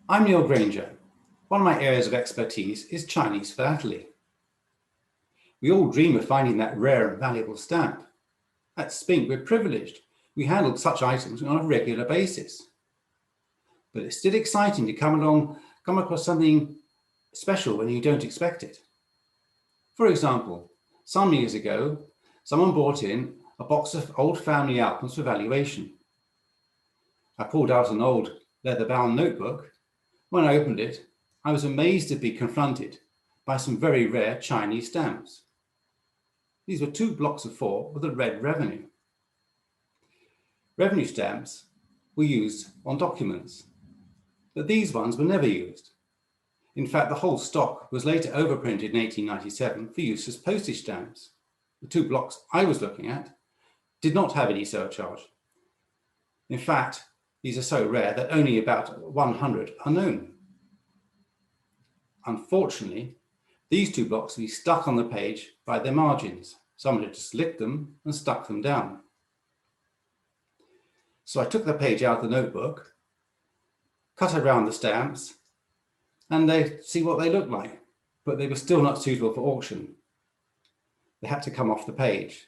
I'm Neil Granger. One of my areas of expertise is Chinese philately. We all dream of finding that rare and valuable stamp. At Spink, we're privileged. We handle such items on a regular basis. But it's still exciting to come across something special when you don't expect it. For example, some years ago, someone brought in a box of old family albums for valuation. I pulled out an old leather-bound notebook. When I opened it, I was amazed to be confronted by some very rare Chinese stamps. These were 2 blocks of 4 with a red revenue. Revenue stamps were used on documents, but these ones were never used. In fact, the whole stock was later overprinted in 1897 for use as postage stamps. The 2 blocks I was looking at did not have any surcharge. In fact, these are so rare that only about 100 are known. Unfortunately, these 2 blocks will be stuck on the page by their margins. Someone had just licked them and stuck them down. So I took the page out of the notebook, cut around the stamps, and they see what they look like, but they were still not suitable for auction. They had to come off the page.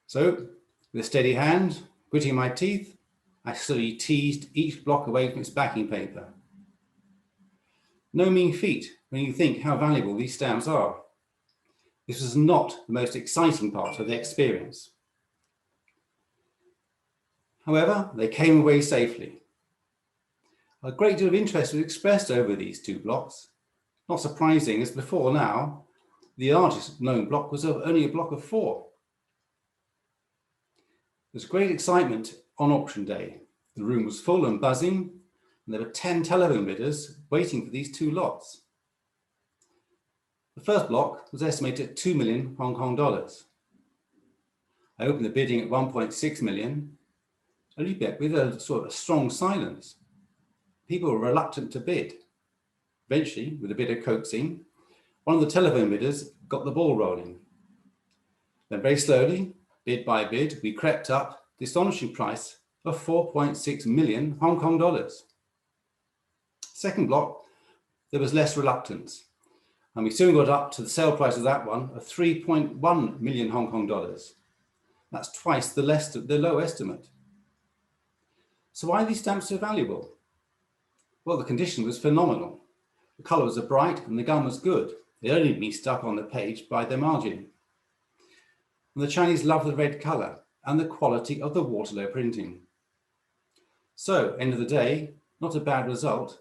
So, with a steady hand, gritting my teeth, I slowly teased each block away from its backing paper. No mean feat when you think how valuable these stamps are. This was not the most exciting part of the experience. However, they came away safely. A great deal of interest was expressed over these 2 blocks. Not surprising, as before now, the largest known block was only a block of 4. There was great excitement on auction day. The room was full and buzzing, and there were 10 telephone bidders waiting for these 2 lots. The first block was estimated at 2 million Hong Kong dollars. I opened the bidding at 1.6 million, only met with a sort of strong silence. People were reluctant to bid. Eventually, with a bit of coaxing, one of the telephone bidders got the ball rolling. Then very slowly, bid by bid, we crept up the astonishing price of 4.6 million Hong Kong dollars. Second block, there was less reluctance, and we soon got up to the sale price of that one of 3.1 million Hong Kong dollars. That's twice the low estimate. So why are these stamps so valuable? Well, the condition was phenomenal. The colours are bright and the gum was good. They only need to be stuck on the page by their margin. And the Chinese love the red colour and the quality of the Waterloo printing. So, end of the day, not a bad result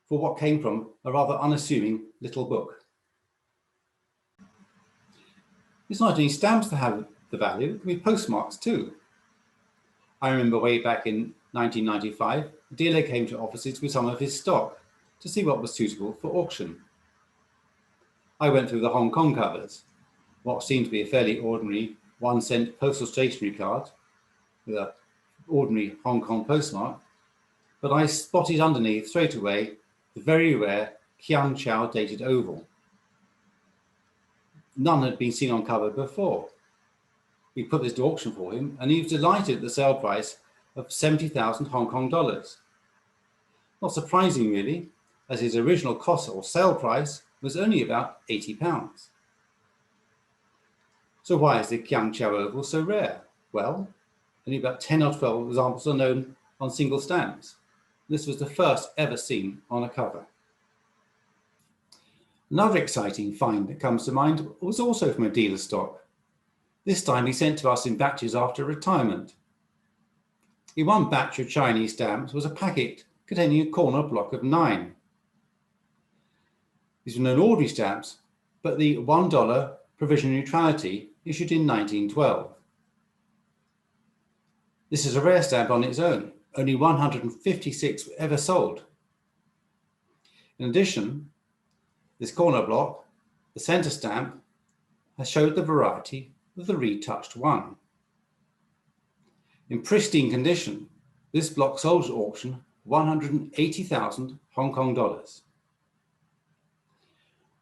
for what came from a rather unassuming little book. It's not only stamps that have the value, it can be postmarks too. I remember way back in 1995, a dealer came to offices with some of his stock to see what was suitable for auction. I went through the Hong Kong covers, what seemed to be a fairly ordinary 1-cent postal stationery card with an ordinary Hong Kong postmark, but I spotted underneath straight away the very rare Qiang Chow dated oval. None had been seen on cover before. We put this to auction for him, and he was delighted at the sale price of 70,000 Hong Kong dollars. Not surprising really, as his original cost or sale price was only about £80. So why is the Qiang Chow oval so rare? Well, only about 10 or 12 examples are known on single stamps. This was the first ever seen on a cover. Another exciting find that comes to mind was also from a dealer stock. This time he sent to us in batches after retirement. In one batch of Chinese stamps was a packet containing a corner block of 9. These were no ordinary stamps, but the $1 provisional neutrality issued in 1912. This is a rare stamp on its own, only 156 were ever sold. In addition, this corner block, the centre stamp, has showed the variety of the retouched 1. In pristine condition, this block sold at auction 180,000 Hong Kong dollars.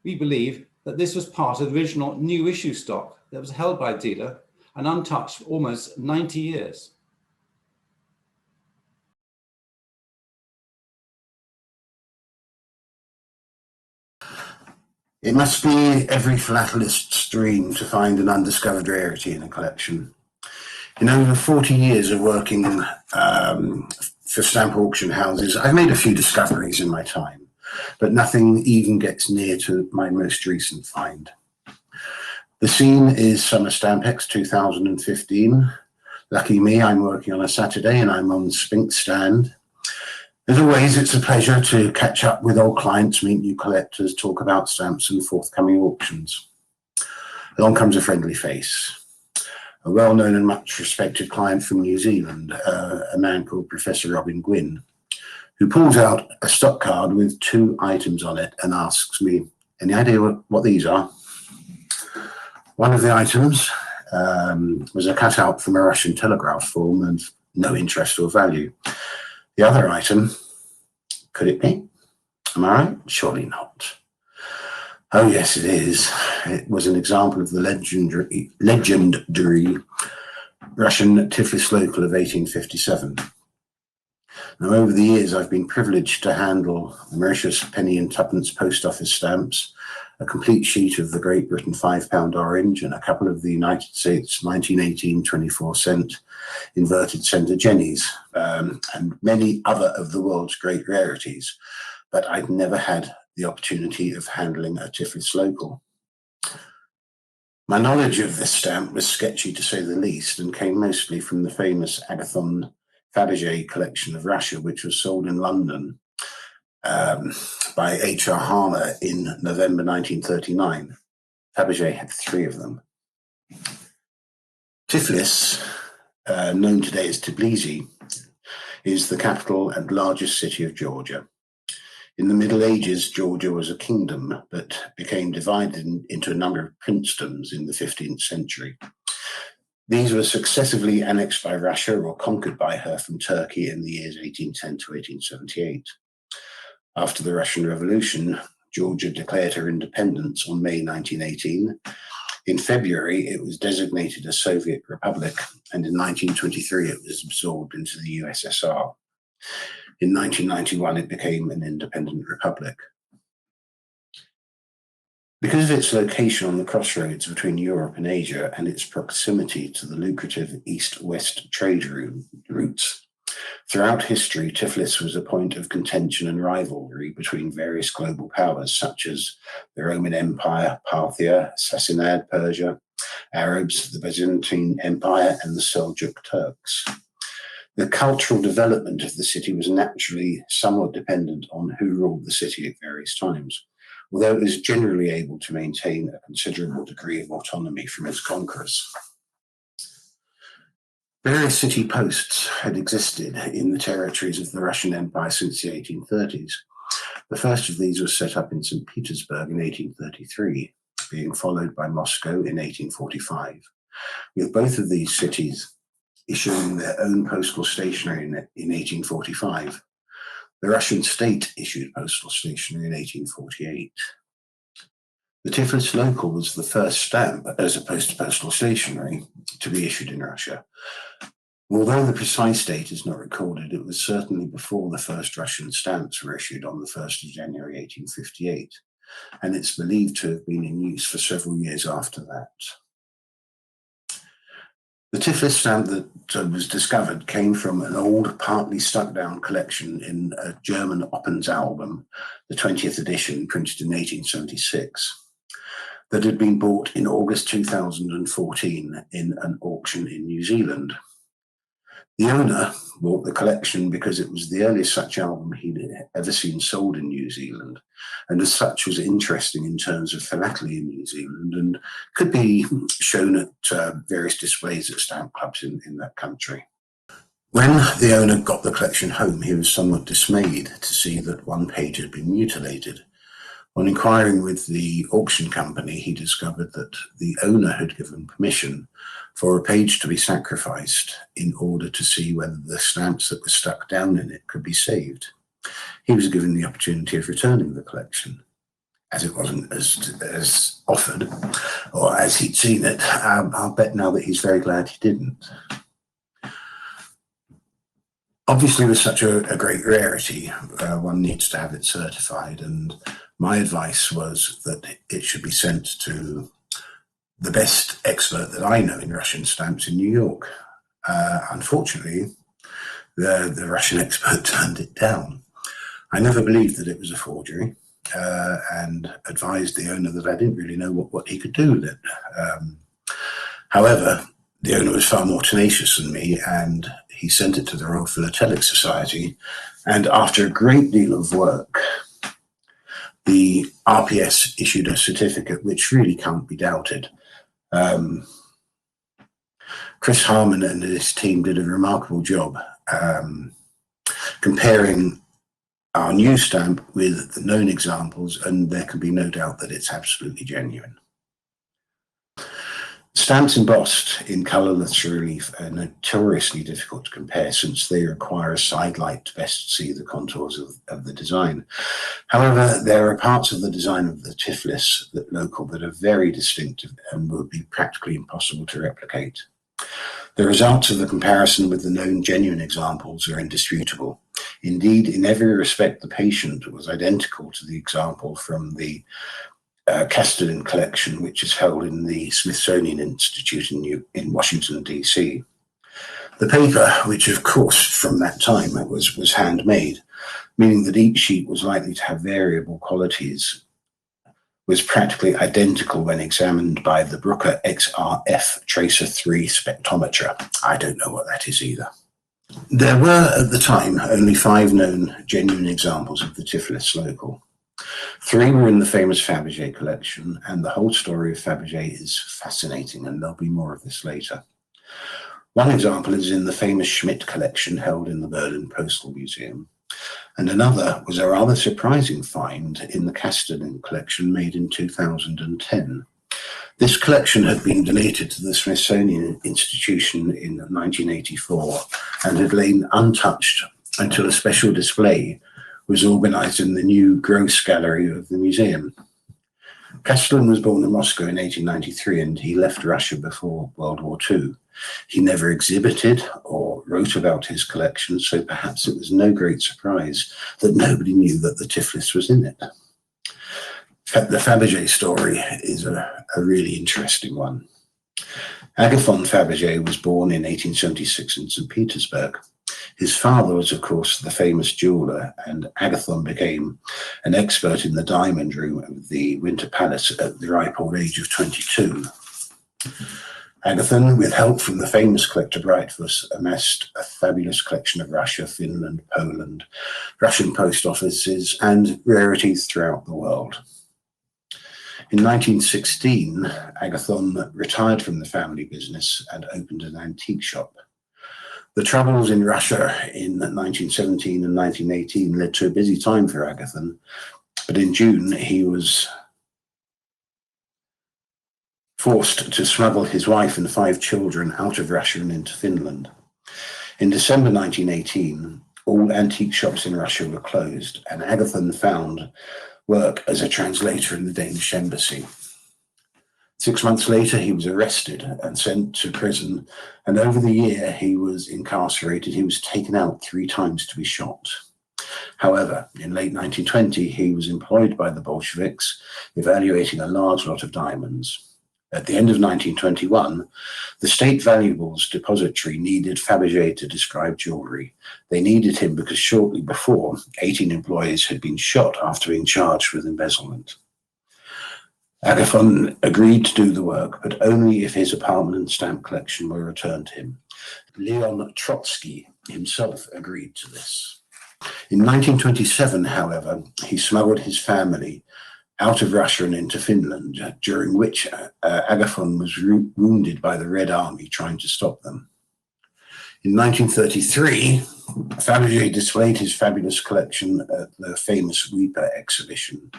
We believe that this was part of the original new issue stock that was held by a dealer and untouched for almost 90 years. It must be every philatelist's dream to find an undiscovered rarity in a collection. In over 40 years of working for stamp auction houses, I've made a few discoveries in my time, but nothing even gets near to my most recent find. The scene is summer Stampex 2015. Lucky me, I'm working on a Saturday and I'm on Spink stand. As always, it's a pleasure to catch up with old clients, meet new collectors, talk about stamps and forthcoming auctions. Along comes a friendly face. A well-known and much respected client from New Zealand, a man called Professor Robin Gwynn, who pulls out a stock card with 2 items on it and asks me, any idea what these are? One of the items was a cutout from a Russian telegraph form and no interest or value. The other item, could it be? Am I right? Surely not. Oh yes, it is. It was an example of the legendary Russian Tiflis local of 1857. Now, over the years, I've been privileged to handle the Mauritius penny and tuppence post office stamps, a complete sheet of the Great Britain £5 orange, and a couple of the United States 1918 24-cent inverted centre jennies, and many other of the world's great rarities. But I'd never had the opportunity of handling a Tiflis local. My knowledge of this stamp was sketchy to say the least, and came mostly from the famous Agathon Fabergé collection of Russia, which was sold in London by H.R. Harmer in November 1939. Fabergé had 3 of them. Tiflis, known today as Tbilisi, is the capital and largest city of Georgia. In the Middle Ages, Georgia was a kingdom, but became divided into a number of princedoms in the 15th century. These were successively annexed by Russia or conquered by her from Turkey in the years 1810 to 1878. After the Russian Revolution, Georgia declared her independence on May 1918. In February, it was designated a Soviet republic, and in 1923, it was absorbed into the USSR. In 1991, it became an independent republic. Because of its location on the crossroads between Europe and Asia and its proximity to the lucrative east-west trade routes, throughout history, Tiflis was a point of contention and rivalry between various global powers such as the Roman Empire, Parthia, Sassanid Persia, Arabs, the Byzantine Empire, and the Seljuk Turks. The cultural development of the city was naturally somewhat dependent on who ruled the city at various times, although it was generally able to maintain a considerable degree of autonomy from its conquerors. Various city posts had existed in the territories of the Russian Empire since the 1830s. The first of these was set up in St. Petersburg in 1833, being followed by Moscow in 1845, with both of these cities issuing their own postal stationery in 1845. The Russian state issued postal stationery in 1848. The Tiflis local was the first stamp, as opposed to postal stationery, to be issued in Russia. Although the precise date is not recorded, it was certainly before the first Russian stamps were issued on the 1st of January 1858, and it's believed to have been in use for several years after that. The Tiflis stamp that was discovered came from an old, partly stuck-down collection in a German Oppens album, the 20th edition, printed in 1876, that had been bought in August 2014 in an auction in New Zealand. The owner bought the collection because it was the earliest such album he'd ever seen sold in New Zealand, and as such was interesting in terms of philately in New Zealand and could be shown at various displays at stamp clubs in that country. When the owner got the collection home, he was somewhat dismayed to see that one page had been mutilated. On inquiring with the auction company, he discovered that the owner had given permission for a page to be sacrificed in order to see whether the stamps that were stuck down in it could be saved. He was given the opportunity of returning the collection. As it wasn't as offered, or as he'd seen it, I'll bet now that he's very glad he didn't. Obviously, with such a great rarity, one needs to have it certified, and My advice was that it should be sent to the best expert that I know in Russian stamps in New York. Unfortunately, the Russian expert turned it down. I never believed that it was a forgery, and advised the owner that I didn't really know what he could do with it. However, the owner was far more tenacious than me, and he sent it to the Royal Philatelic Society. And after a great deal of work, the RPS issued a certificate which really can't be doubted. Chris Harmon and his team did a remarkable job comparing our new stamp with the known examples, and there can be no doubt that it's absolutely genuine. Stamps embossed in colourless relief are notoriously difficult to compare, since they require a side light to best see the contours of the design. However, there are parts of the design of the Tiflis local that are very distinctive and would be practically impossible to replicate. The results of the comparison with the known genuine examples are indisputable. Indeed, in every respect, the patient was identical to the example from the Castellan collection, which is held in the Smithsonian Institute in Washington, D.C. The paper, which of course from that time was handmade, meaning that each sheet was likely to have variable qualities, was practically identical when examined by the Brooker XRF Tracer 3 spectrometer. I don't know what that is either. There were at the time only 5 known genuine examples of the Tiflis local. 3 were in the famous Fabergé collection, and the whole story of Fabergé is fascinating, and there'll be more of this later. One example is in the famous Schmidt collection held in the Berlin Postal Museum, and another was a rather surprising find in the Castellan collection made in 2010. This collection had been donated to the Smithsonian Institution in 1984 and had lain untouched until a special display was organized in the new Gross Gallery of the museum. Castellan was born in Moscow in 1893, and he left Russia before World War II. He never exhibited or wrote about his collection, so perhaps it was no great surprise that nobody knew that the Tiflis was in it. The Fabergé story is a really interesting one. Agathon Fabergé was born in 1876 in St. Petersburg. His father was, of course, the famous jeweler, and Agathon became an expert in the diamond room of the Winter Palace at the ripe old age of 22. Agathon, with help from the famous collector Breitfuss, amassed a fabulous collection of Russia, Finland, Poland, Russian post offices, and rarities throughout the world. In 1916, Agathon retired from the family business and opened an antique shop. The troubles in Russia in 1917 and 1918 led to a busy time for Agathon, but in June he was forced to smuggle his wife and 5 children out of Russia and into Finland. In December 1918, all antique shops in Russia were closed, and Agathon found work as a translator in the Danish embassy. 6 months later, he was arrested and sent to prison, and over the year he was incarcerated. He was taken out 3 times to be shot. However, in late 1920, he was employed by the Bolsheviks, evaluating a large lot of diamonds. At the end of 1921, the State Valuables Depository needed Fabergé to describe jewellery. They needed him because shortly before, 18 employees had been shot after being charged with embezzlement. Agathon agreed to do the work, but only if his apartment and stamp collection were returned to him. Leon Trotsky himself agreed to this. In 1927, however, he smuggled his family out of Russia and into Finland, during which Agathon was wounded by the Red Army trying to stop them. In 1933, Fabergé displayed his fabulous collection at the famous WIPA exhibition.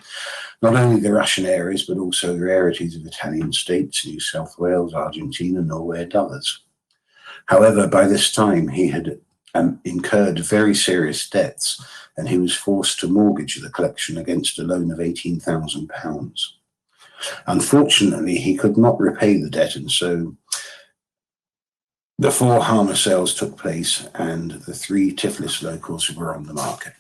Not only the Russian areas, but also rarities of Italian states, New South Wales, Argentina, Norway, and others. However, by this time, he had incurred very serious debts, and he was forced to mortgage the collection against a loan of £18,000. Unfortunately, he could not repay the debt, and so the 4 Harmer sales took place, and the 3 Tiflis locals were on the market.